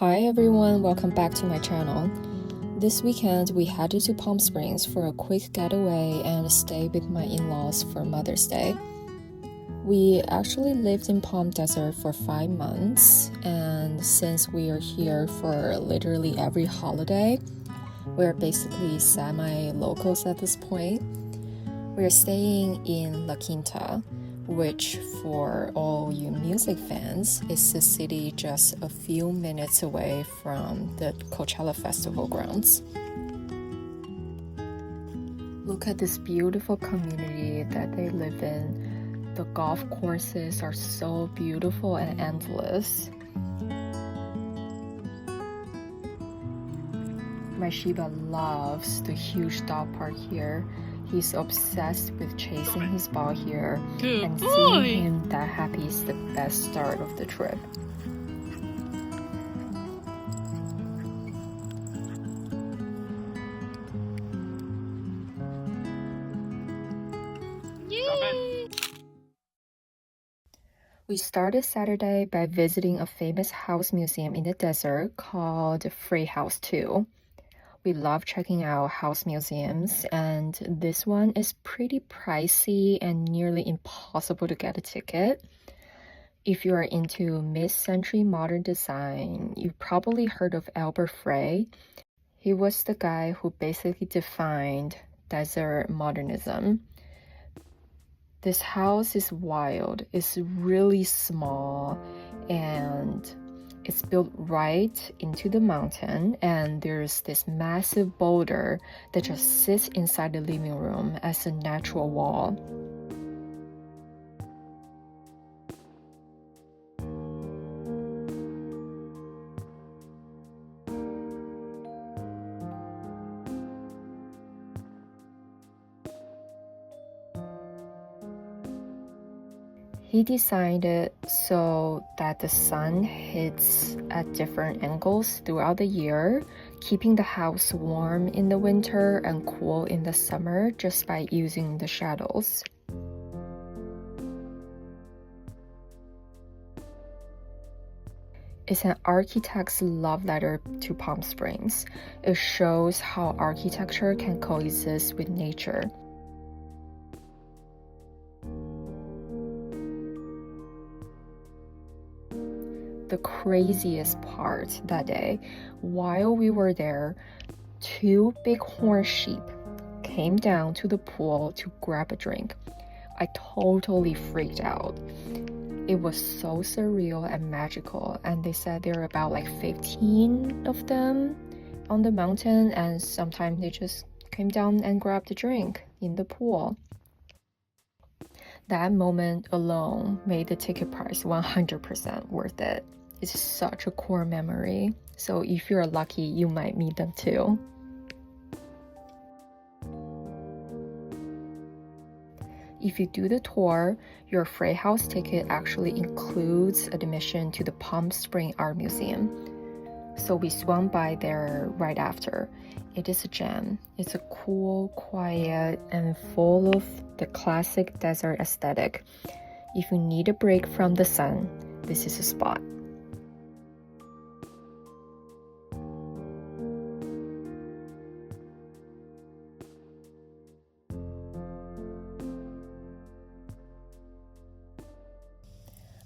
Hi everyone, welcome back to my channel. This weekend we headed to Palm Springs for a quick getaway and stay with my in-laws for Mother's Day. We actually lived in Palm Desert for 5 months, and since we are here for literally every holiday, we're basically semi-locals at this point. We're staying in La Quinta, which for all you music fans is a city just a few minutes away from the Coachella Festival grounds. Look at this beautiful community that they live in. The golf courses are so beautiful and endless. My Shiba loves the huge dog park here. He's obsessed with chasing his ball here, and seeing him that happy is the best start of the trip. Yay! We started Saturday by visiting a famous house museum in the desert called Frey House II. We love checking out house museums, and this one is pretty pricey and nearly impossible to get a ticket. If you are into mid-century modern design, you've probably heard of Albert Frey. He was the guy who basically defined Desert Modernism. This house is wild. It's really small, and it's built right into the mountain, and there's this massive boulder that just sits inside the living room as a natural wall. He designed it so that the sun hits at different angles throughout the year, keeping the house warm in the winter and cool in the summer just by using the shadows. It's an architect's love letter to Palm Springs. It shows how architecture can coexist with nature. The craziest part that day, while we were there, 2 Bighorn sheep came down to the pool to grab a drink. I totally freaked out. It was so surreal and magical, and they said there were about like 15 of them on the mountain, and sometimes they just came down and grabbed a drink in the pool. That moment alone made the ticket price 100% worth it. It's such a core memory, so if you're lucky, you might meet them too. If you do the tour, your Frey House ticket actually includes admission to the Palm Spring Art Museum. So we swung by there right after. It is a gem. It's a cool, quiet, and full of the classic desert aesthetic. If you need a break from the sun, this is a spot.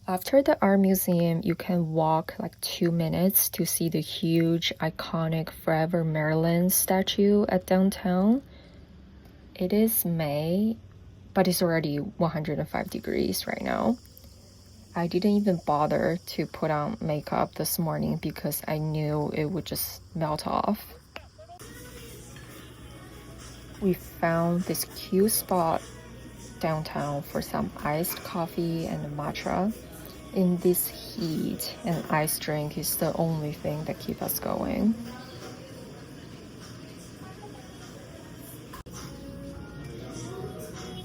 After the art museum, you can walk like 2 minutes to see the huge, iconic Forever Marilyn statue at downtown. It is May, but it's already 105 degrees right now. I didn't even bother to put on makeup this morning because I knew it would just melt off. We found this cute spot downtown for some iced coffee and matcha. In this heat, an iced drink is the only thing that keeps us going.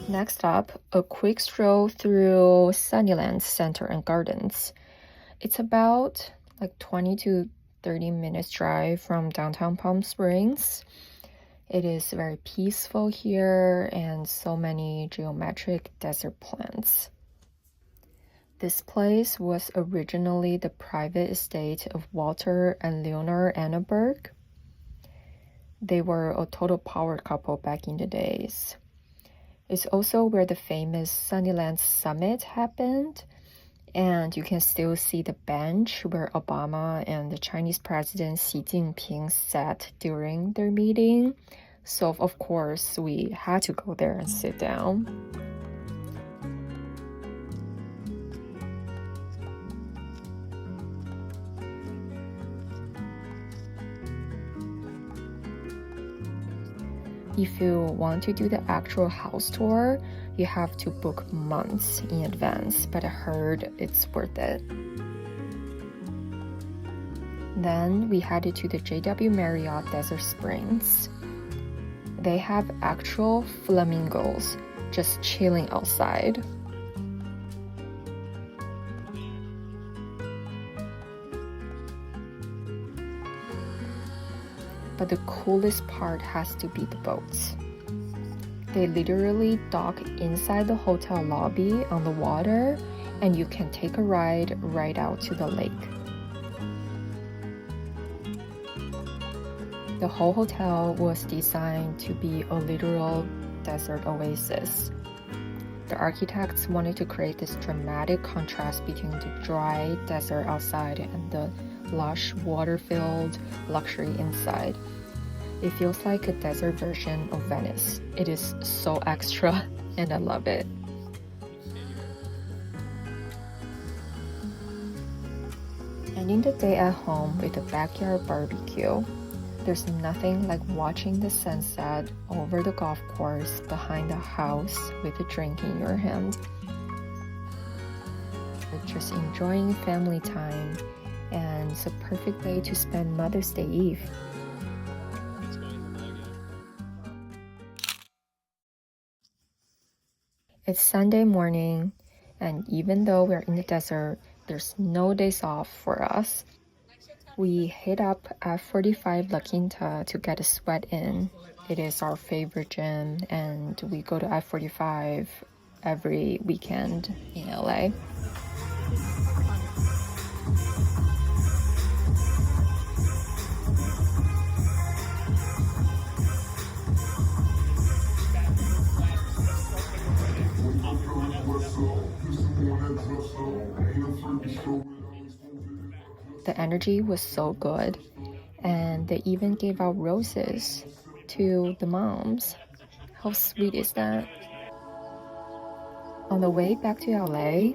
Next up, a quick stroll through Sunnylands Center and Gardens. It's about like 20 to 30 minutes drive from downtown Palm Springs. It is very peaceful here and so many geometric desert plants. This place was originally the private estate of Walter and Leonor Anneberg. They were a total power couple back in the days. It's also where the famous Sunnylands Summit happened, and you can still see the bench where Obama and the Chinese President Xi Jinping sat during their meeting. So of course, we had to go there and sit down. If you want to do the actual house tour, you have to book months in advance, but I heard it's worth it. Then we headed to the JW Marriott Desert Springs. They have actual flamingos just chilling outside. But the coolest part has to be the boats. They literally dock inside the hotel lobby on the water, and you can take a ride right out to the lake. The whole hotel was designed to be a literal desert oasis. The architects wanted to create this dramatic contrast between the dry desert outside and the lush, water-filled luxury inside. It feels like a desert version of Venice. It is so extra, and I love it. Ending the day at home with a backyard barbecue. There's nothing like watching the sunset over the golf course behind the house with a drink in your hand. Just enjoying family time, and it's a perfect day to spend Mother's Day Eve. It's Sunday morning, and even though we're in the desert, there's no days off for us. We hit up F45 La Quinta to get a sweat in. It is our favorite gym, and we go to F45 every weekend in LA. The energy was so good, and they even gave out roses to the moms. How sweet is that? On the way back to LA,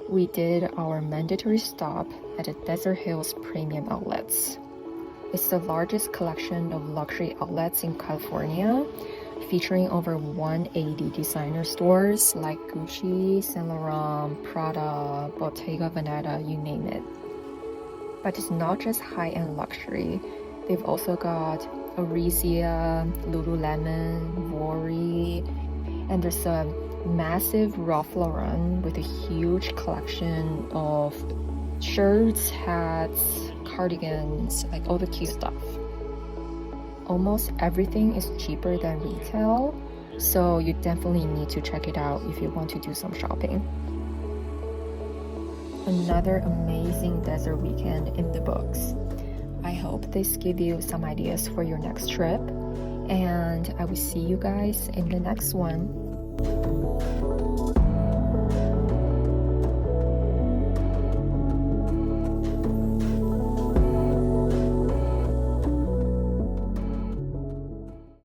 we did our mandatory stop at the Desert Hills Premium Outlets. It's the largest collection of luxury outlets in California, featuring over 180 designer stores like Gucci, Saint Laurent, Prada, Bottega Veneta, you name it. But it's not just high-end luxury. They've also got Aritzia, Lululemon, Worry, and there's a massive Ralph Lauren with a huge collection of shirts, hats, cardigans, like all the cute stuff. Almost everything is cheaper than retail, so you definitely need to check it out if you want to do some shopping. Another amazing desert weekend in the books. I hope this give you some ideas for your next trip, and I will see you guys in the next one.